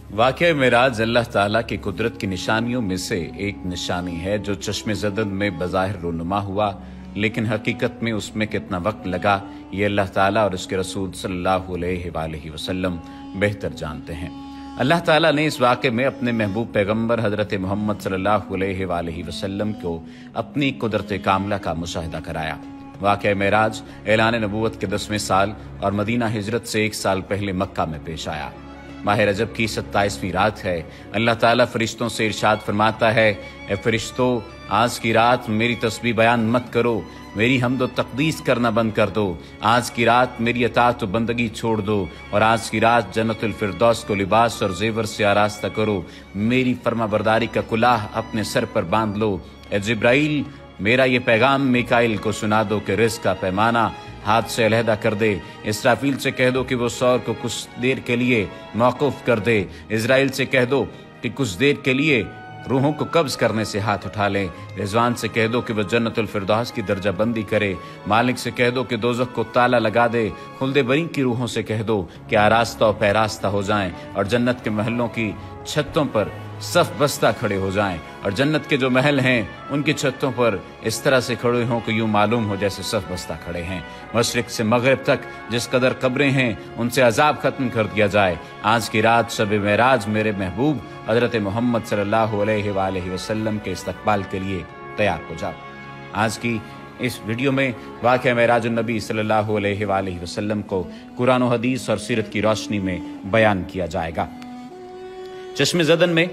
वाक़या मेराज अल्लाह ताला की कुदरत की निशानियों में से एक निशानी है जो चश्मे ज़दन में बज़ाहिर रोनुमा हुआ, लेकिन हकीकत में उसमें कितना वक्त लगा ये अल्लाह ताला और उसके रसूल सल्लल्लाहु अलैहि वसल्लम बेहतर जानते हैं। अल्लाह ताला ने इस वाक़े में अपने महबूब पैगम्बर हज़रत मोहम्मद सल्लल्लाहु अलैहि वसल्लम को अपनी कुदरत कामला का मुशाहिदा कराया। वाक़या मेराज ऐलान नबूवत के 10वें साल और मदीना हिजरत से 1 साल पहले मक्का में पेश आया। माह रजब की 27वीं रात है। अल्लाह ताला फरिश्तों से इरशाद फरमाता है, ए फरिश्तों, आज की रात मेरी तस्बीह बयान मत करो, मेरी हम्द व तक़दीस करना बंद कर दो। आज की रात मेरी अताअत व बंदगी छोड़ दो और आज की रात जन्नतुल फिरदौस को लिबास और जेवर से आरास्ता करो। मेरी फर्माबरदारी का कुलाह अपने सर पर बांध लो। ए जिब्राइल, मेरा ये पैगाम मिकाइल को सुना दो कि रिज़्क़ का पैमाना हाथ से अलहदा कर दे। इसराफील से कह दो कि वो सौर को कुछ देर के लिए मौकूफ कर दे। इज़राइल से कह दो कि कुछ देर के लिए रूहों को कब्ज करने से हाथ उठा लें। रिजवान से कह दो कि वह जन्नतुल फिरदौस की दर्जा बंदी करे। मालिक से कह दो कि दोज़ख को ताला लगा दे। खुल्दे बरी की रूहों से कह दो कि आरास्ता और पैरास्ता हो जाएं और जन्नत के महलों की छतों पर सफ बस्ता खड़े हो जाएं और जन्नत के जो महल हैं उनकी छतों पर इस तरह से खड़े हों कि यूं मालूम हो जैसे सफ बस्ता खड़े हैं। मशरिक से मगरिब तक जिस कदर कब्रें हैं उनसे अजाब खत्म कर दिया जाए। आज की रात शब मेराज मेरे महबूब हजरत मोहम्मद सल्लल्लाहु अलैहि वसल्लम के इस्तकबाल के लिए तैयार हो जाओ। आज की इस वीडियो में वाक़या मेराज नबी सल्लल्लाहु अलैहि वसल्लम को कुरान और हदीस और सीरत की रोशनी में बयान किया जाएगा। चश्मे ज़दन में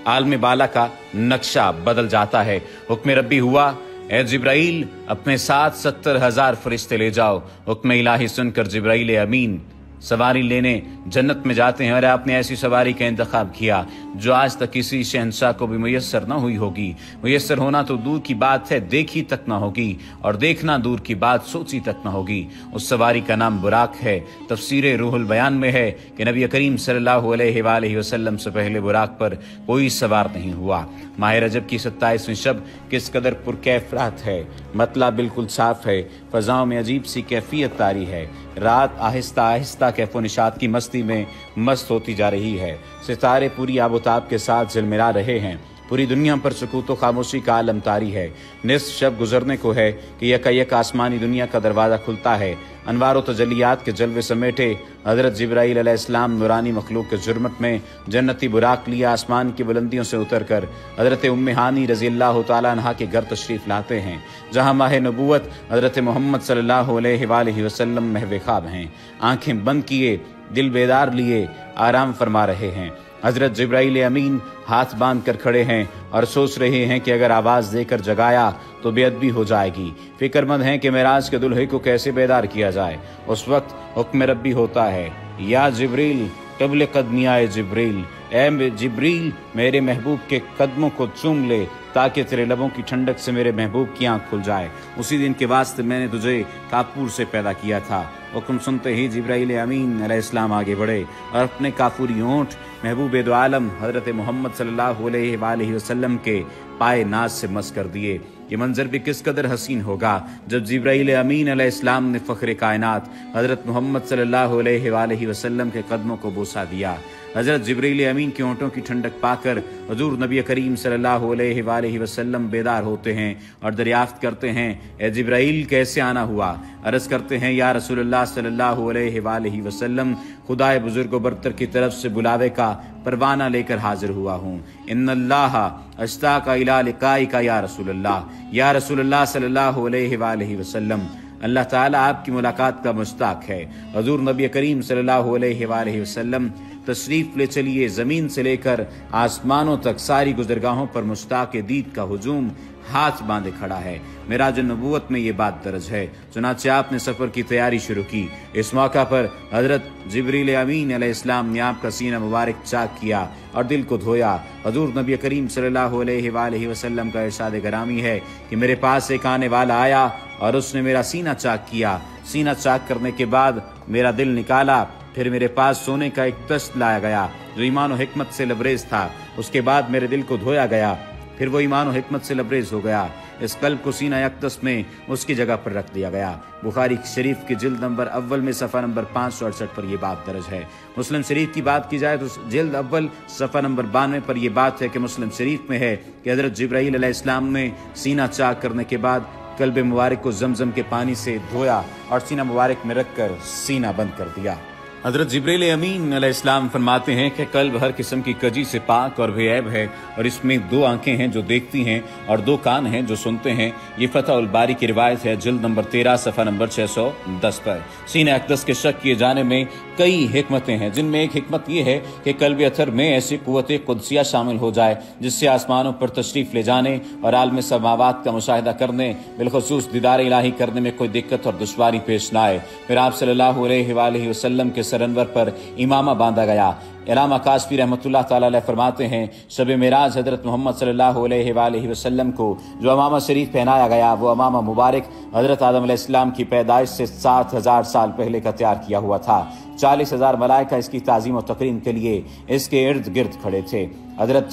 आलम बाला का नक्शा बदल जाता है। हुक्म रब्बी हुआ, ए जिब्राइल, अपने साथ 70,000 फरिश्ते ले जाओ। हुक्म इलाही सुनकर जिब्राइल अमीन सवारी लेने जन्नत में जाते हैं और आपने ऐसी सवारी का इंतखाब किया जो आज तक किसी शहंशाह को भी मुयस्सर न हुई होगी। मुयस्सर होना तो दूर की बात है, देखी तक न होगी, और देखना दूर की बात, सोची तक न होगी। उस सवारी का नाम बुराक है। तफसीर रूहुल बयान में है कि नबी करीम सल्लल्लाहु अलैहि वसल्लम से पहले बुराक पर कोई सवार नहीं हुआ। माह रजब की 27वीं शब किस कदर पुरकैफ रात है। मतला बिल्कुल साफ है। फजाओं में अजीब सी कैफियत तारी है। रात आहिस्ता आहिस्ता कैफो निशात की मस्ती में मस्त होती जा रही है। सितारे पूरी आबोताब के साथ झिलमिला रहे हैं। पूरी दुनिया पर सुकूत खामोशी का आलम तारी है। निस्फ शब गुजरने को है कि यकायक आसमानी दुनिया का दरवाज़ा खुलता है। अनवार व तजलियात के जलवे समेटे हज़रत जिब्राईल अलैहिस्सलाम नूरानी मखलूक के जुर्मत में जन्नती बुराक लिए आसमान की बुलंदियों से उतर कर हज़रत उम्मे हानी रज़ियल्लाहु तआला अन्हा के घर तशरीफ़ लाते हैं, जहाँ माह नबूवत हज़रत मोहम्मद सल्लल्लाहु अलैहि वसल्लम महव ख्वाब हैं। आंखें बंद किए, दिल बेदार लिए आराम फरमा रहे हैं। हज़रत जिब्राईल अमीन हाथ बांध कर खड़े हैं और सोच रहे हैं कि अगर आवाज़ देकर जगाया तो बेअदबी हो जाएगी। फिक्रमंद हैं कि मेराज के दुल्हे को कैसे बेदार किया जाए। उस वक्त हुक्म रब्बी होता है, या जिब्रील क़िबल क़दमिया जिब्रील, ए जिब्रील, मेरे महबूब के कदमों को चूम ले ताकि तेरे लबों की ठंडक से मेरे महबूब की आंख खुल जाए। उसी दिन के वास्ते मैंने तुझे कापूर से पैदा किया था। हुक्म सुनते ही जिब्राईल अमीन अलैहिस्सलाम आगे बढ़े और अपने काफूरी होंठ महबूब दो आलम हज़रत मोहम्मद सल्लल्लाहु अलैहि वसल्लम के पाए नाज से मस कर दिए। ये मंजर भी किस कदर हसीन होगा जब जिब्राईल अमीन अलैहिस्सलाम ने फ़ख्र कायनात हज़रत मोहम्मद सल्लल्लाहु अलैहि वसल्लम के कदमों को बोसा दिया। हज़रत जिब्राईल अमीन के होंठों की ठंडक पाकर हुज़ूर नबी करीम सल्लल्लाहु अलैहि वसल्लम बेदार होते हैं और दरियाफ्त करते हैं, ए जिब्राईल, कैसे आना हुआ? अर्ज़ करते हैं, या रसूलुल्लाह सल्लल्लाहु अलैहि वसल्लम, खुदाए बुजुर्ग बरतर की तरफ से बुलावे का परवाना लेकर हाजिर हुआ हूँ। इन्नल्लाह अश्ताका इला लिकाइका या रसूलल्लाह, या रसूलुल्लाह सल्लल्लाहु अलैहि वसल्लम, अल्लाह ताला आपकी मुलाकात का मुश्ताक है। हुज़ूर नबी करीम सल्लल्लाहु अलैहि वसल्लम तशरीफ ले चलिए। ज़मीन से लेकर आसमानों तक सारी गुज़रगाहों पर मुश्ताक दीद का हुजूम हाथ बांधे खड़ा है। मेराज नबूवत में ये बात दर्ज है। चुनांचे आपने सफ़र की तैयारी शुरू की। इस मौका पर हज़रत जिब्रील अमीन अलैहिस्सलाम ने आपका सीना मुबारक चाक किया और दिल को धोया। हुज़ूर नबी करीम सल्लल्लाहु अलैहि वसल्लम का इरशाद गरामी है कि मेरे पास एक आने वाला आया और उसने मेरा सीना चाक किया। सीना चाक करने के बाद मेरा दिल निकाला। फिर मेरे पास सोने का एक तश्त लाया गया जो ईमान और हिकमत से लबरेज था। उसके बाद मेरे दिल को धोया गया, फिर वो ईमान और हिकमत से लबरेज हो गया। इस कल्ब को सीना अक़दस में उसकी जगह पर रख दिया गया। बुखारी शरीफ की जिल्द नंबर अव्वल में सफ़ा नंबर 568 पर यह बात दर्ज है। मुस्लिम शरीफ की बात की जाए तो जिल्द अव्वल सफ़ा नंबर 92 पर यह बात है कि मुस्लिम शरीफ में है कि हज़रत जिब्राईल अलैहिस्सलाम ने सीना चाक करने के बाद कल्ब मुबारक को जमजम के पानी से धोया और सीना मुबारक में रखकर सीना बंद कर दिया। हज़रत जिब्रील अमीन अलैहिस्सलाम फरमाते हैं कि कल्ब हर किस्म की कजी से पाक और बेऐब है और इसमें 2 आंखें हैं जो देखती हैं और 2 कान हैं जो सुनते हैं। ये फतह उल बारी की रिवायत है जिल्द नंबर 13 सफ़ा नंबर 610 पर। सीने अक़दस के शक किए जाने में कई हिकमतें हैं, जिनमें एक हिकमत ये है कि कल्ब अथर में ऐसी क़ुव्वत क़ुदसिया शामिल हो जाए जिससे आसमानों पर तशरीफ़ ले जाने और आलम समावात का मुशाहिदा करने, बिलखुसूस दीदार इलाही करने में कोई दिक्कत और दुश्वारी पेश न आए। फिर आप सल्लल्लाहु अलैहि वसल्लम के सरअनवर पर इमामा बांधा गया। इलामा काशफी रहमतुल्लाह ताला अलैह फरमाते हैं, शब मेराज हज़रत मोहम्मद सल्लल्लाहु अलैहि वसल्लम को जो अमामा शरीफ पहनाया गया वो अमामा मुबारक हज़रत आदम अलैहिस्सलाम की पैदाइश से 7000 साल पहले का तैयार किया हुआ था। 40,000 मलाइका इसकी ताज़ीम और तकरीम के लिए इसके इर्द गिर्द खड़े थे। हज़रत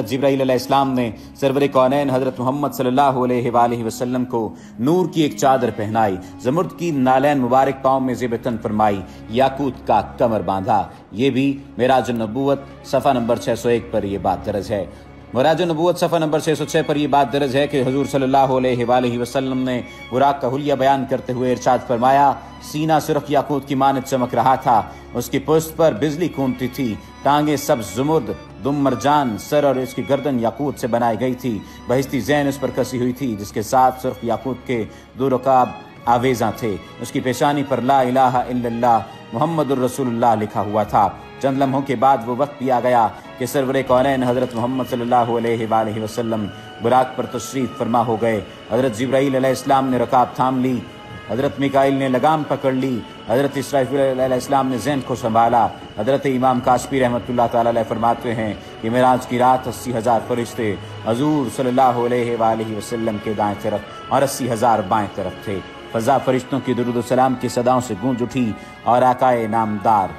जिब्राईल अलैहिस्सलाम ने सरवर कौनैन हज़रत मोहम्मद सल्लल्लाहु अलैहि वसल्लम को नूर की एक चादर पहनाई, ज़मुर्द की नालैन मुबारक पाँव में ज़ेब-ए-तन फरमाई, याकूत का कमर बांधा। ये भी मेराज नबूवत सफ़ा नंबर 601 पर यह बात दर्ज है। मेराज नबूवत सफ़ा नंबर 606 पर यह बात दर्ज है कि हुज़ूर सल्लल्लाहु अलैहि वसल्लम ने बुराक का हुलिया बयान करते हुए इरशाद फरमाया, सीना सुर्ख याकूत की मानद चमक रहा था, उसकी पुश्त पर बिजली कूदती थी, टांगे सब्ज़ ज़ुमुर्द दुम मरजान, सर और इसकी गर्दन याकूत से बनाई गई थी, बहिस्ती ज़ैन उस पर कसी हुई थी जिसके साथ सुर्ख याकूत के 2 रकाब आवेज़ा थे। उसकी पेशानी पर ला इलाहा इल्लल्लाह मुहम्मदुर रसूलुल्लाह लिखा हुआ था। चंद लम्हों के बाद वो वक्त भी आ गया कि सरवर कौनैन हज़रत मोहम्मद सल्लल्लाहु अलैहि वसल्लम बुराक पर तशरीफ़ फरमा हो गए। हज़रत जिब्राईल अलैहिस्सलाम ने रकाब थाम ली, हज़रत मिकाईल ने लगाम पकड़ ली, हज़रत इसराफील अलैहिस्सलाम ने ज़ैन को संभाला। हज़रत इमाम काशफी रहमतुल्लाह ताला अलैह फरमाते हैं कि मेराज की रात 80,000 फरिश्ते हज़ूर सल्लल्लाहु अलैहि वसल्लम के दाएं तरफ और 80,000 बाएं तरफ थे। फ़ज़ा फरिश्तों की दुरूद सलाम की सदाओं से गूंज उठी और आकाए नामदार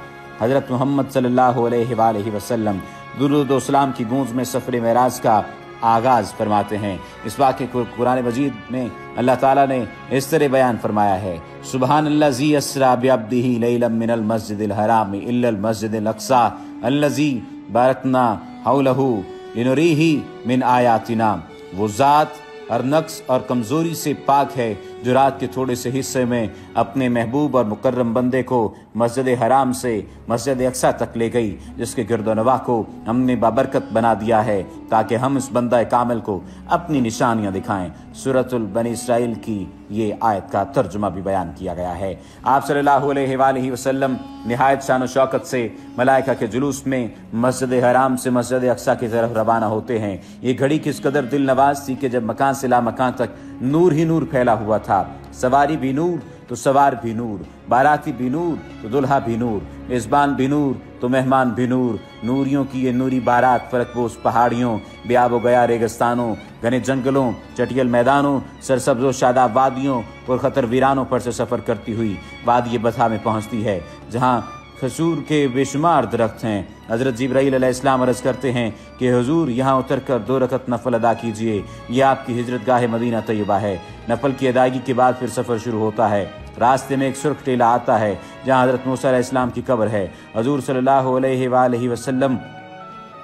हज़रत मोहम्मद सल्लल्लाहु अलैहि वसल्लम दुरूद सलाम की गूंज में सफ़र मेराज का आगाज़ फरमाते हैं। इस वाक़े को कुरान मजीद में अल्लाह ताला ने इस तरह बयान फरमाया है, सुबहानल्लज़ी अस्रा बिअब्दिही लैलन मिनल मस्जिदिल हराम इल्लल मस्जिदिल अक़सा अल्लज़ी बारकना हौलहू लिनुरीही मिन आयातिना। वो ज़ात हर नक्स और कमज़ोरी से पाक है जो रात के थोड़े से हिस्से में अपने महबूब और मुकर्रम बंदे को मस्जिद हराम से मस्जिद अक़सा तक ले गई, जिसके गिरदोनवा को हमने बाबरकत बना दिया है ताकि हम इस बंदा कामिल को अपनी निशानियां दिखाएं। सूरतुल बनी इसराइल की ये आयत का तर्जुमा भी बयान किया गया है। आप सल्लल्लाहु अलैहि वसल्लम निहायत शान और शौकत से मलाइका के जुलूस में मस्जिद हराम से मस्जिद अक़सा की तरफ रवाना होते हैं। ये घड़ी किस कदर दिल नवाज थी कि जब मकान से ला मकान तक नूर ही नूर फैला हुआ था। सवारी भी नूर तो सवार भी नूर, बाराती भी नूर तो दुल्हा भी नूर, मेज़बान भी नूर तो मेहमान भी नूर। नूरियों की ये नूरी बारात फरकबोस पहाड़ियों, बेआबो गया रेगिस्तानों, घने जंगलों, चटियल मैदानों, सरसब्ज़ो शादाब वादियों और खतर वीरानों पर से सफ़र करती हुई वादी बथा में पहुँचती है जहाँ खजूर के बेशुमार दरख्त हैं। हज़रत जिब्राईल अलैहिस्सलाम अर्ज़ करते हैं कि हुजूर यहाँ उतर कर 2 रकत नफल अदा कीजिए, ये आपकी हिजरत गाह मदीना तैयबा है। नफल की अदायगी के बाद फिर सफ़र शुरू होता है। रास्ते में एक सुर्ख टीला आता है जहाँ हज़रत मूसा अलैहिस्सलाम की कब्र है। हुजूर सल्लल्लाहु अलैहि वसल्लम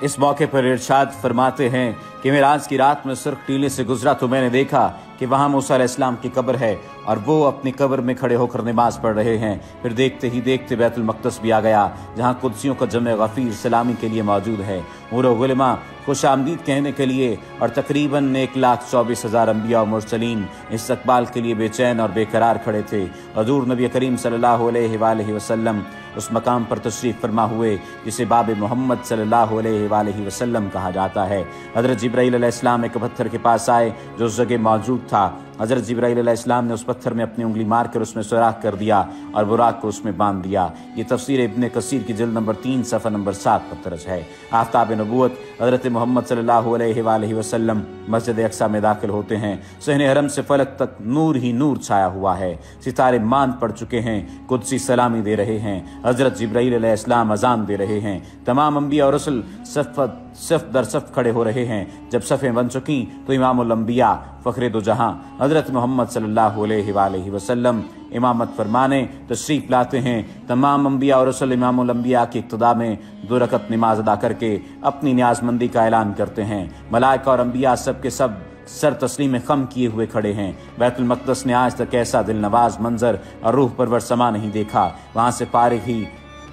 इस मौके पर इरशाद फरमाते हैं कि मेराज की रात में सुर्ख टीले से गुजरा तो मैंने देखा कि वहाँ मूसा अलैहिस्सलाम की कब्र है और वो अपनी कब्र में खड़े होकर नमाज पढ़ रहे हैं। फिर देखते ही देखते बैतुल मक़दस भी आ गया जहाँ कुद्सियों का जमे गफ़ीर सलामी के लिए मौजूद है। मुरो गुलमा खुश आमदीद कहने के लिए और तकरीबन 1,24,000 अंबिया और मुरसलीन इस्तक़बाल के लिए बेचैन और बेकरार खड़े थे। हुज़ूर नबी करीम सल्लल्लाहु अलैहि वसल्लम उस मकाम पर तशरीफ़ फरमा हुए जिसे बाब मोहम्मद सल्लल्लाहु अलैहि वसल्लम कहा जाता है। हज़रत जिब्राईल अलैहिस्सलाम एक पत्थर के पास आए जो उस जगह मौजूद था। हज़रत जिब्राईल अलैहिस्सलाम ने उस पत्थर में अपनी उंगली मार कर उसमें सुराख कर दिया और बुराक को उसमें बांध दिया। ये तफसीर इब्न कसीर की जिल्द नंबर 3 सफ़ा नंबर 7 पर दर्ज है। आफ्ताब नबूवत हज़रत मोहम्मद सल्लल्लाहु अलैहि वसल्लम मस्जिद अक़सा में दाखिल होते हैं। सहने हरम से फलक तक नूर ही नूर छाया हुआ है। सितारे मांद पड़ चुके हैं, कुदसी सलामी दे रहे हैं। हज़रत जिब्राईल अलैहिस्सलाम अज़ान दे रहे हैं। तमाम अंबिया और रसूल صف در صف کھڑے ہو رہے ہیں۔ جب صفیں بن چکی تو امام الانبیاء فخر دو جہاں حضرت محمد صلی اللہ علیہ وآلہ وسلم امامت فرمانے تشریف لاتے ہیں۔ تمام انبیاء اور رسل امام الانبیاء کی اقتداء میں 2 رکعت نماز ادا کر کے اپنی نیاز مندی کا اعلان کرتے ہیں۔ ملائکہ اور انبیاء سب کے سب سر تسلیم خم کیے ہوئے کھڑے ہیں۔ بیت المقدس نے آج تک ایسا دل نواز منظر اور روح پرور سما نہیں دیکھا۔ وہاں سے فارغ ہی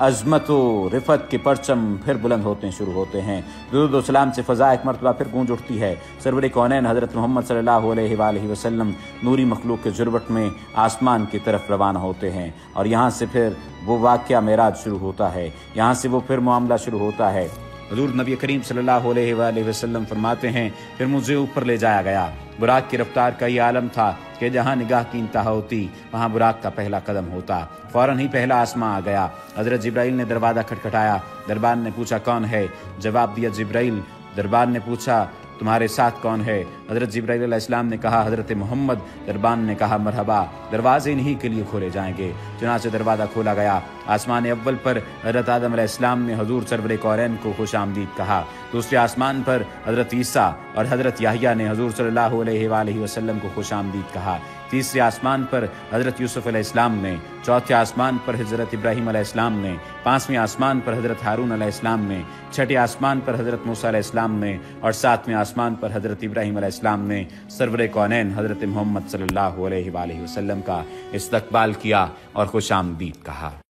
عظمت و رفت کے پرچم پھر بلند ہوتے شروع ہوتے ہیں۔ درود و سلام سے فضا ایک مرتبہ پھر گونج اٹھتی ہے۔ سرور کونین حضرت محمد صلی اللہ علیہ وآلہ وسلم نوری مخلوق کے جربٹ میں آسمان کی طرف روانہ ہوتے ہیں، اور یہاں سے پھر وہ واقعہ معراج شروع ہوتا ہے۔ یہاں سے وہ پھر معاملہ شروع ہوتا ہے۔ حضور نبی کریم صلی اللہ علیہ وآلہ وسلم فرماتے ہیں، پھر مجھے اوپر لے جایا گیا۔ براق کی رفتار کا یہ عالم تھا کہ جہاں نگاہ کی انتہا ہوتی وہاں براق کا پہلا قدم ہوتا۔ فوراً ہی پہلا آسماں آ گیا۔ حضرت جبرائیل نے دروازہ کھٹکھٹایا۔ دربان نے پوچھا کون ہے؟ جواب دیا جبرائیل۔ دربان نے پوچھا تمہارے ساتھ کون ہے؟ حضرت جبرائیل علیہ السلام نے کہا حضرت محمد۔ دربان نے کہا مرحبا، دروازے انہی کے لیے کھولے جائیں گے۔ چنانچہ دروازہ کھولا گیا۔ آسمان اول پر حضرت آدم علیہ السلام نے حضور سرور کونین کو خوش آمدید کہا۔ دوسرے آسمان پر حضرت عیسیٰ اور حضرت یحییٰ نے حضور صلی اللہ علیہ وآلہ وسلم کو خوش آمدید کہا۔ تیسرے آسمان پر حضرت یوسف علیہ السلام نے، چوتھے آسمان پر حضرت ابراہیم علیہ السلام نے، پانچویں آسمان پر حضرت ہارون علیہ السلام نے، چھٹے آسمان پر حضرت موسیٰ علیہ السلام نے، اور ساتویں آسمان پر حضرت ابراہیم علیہ السلام نے سرور کونین حضرت محمد صلی اللہ علیہ وآلہ وسلم کا استقبال کیا اور خوش آمدید کہا۔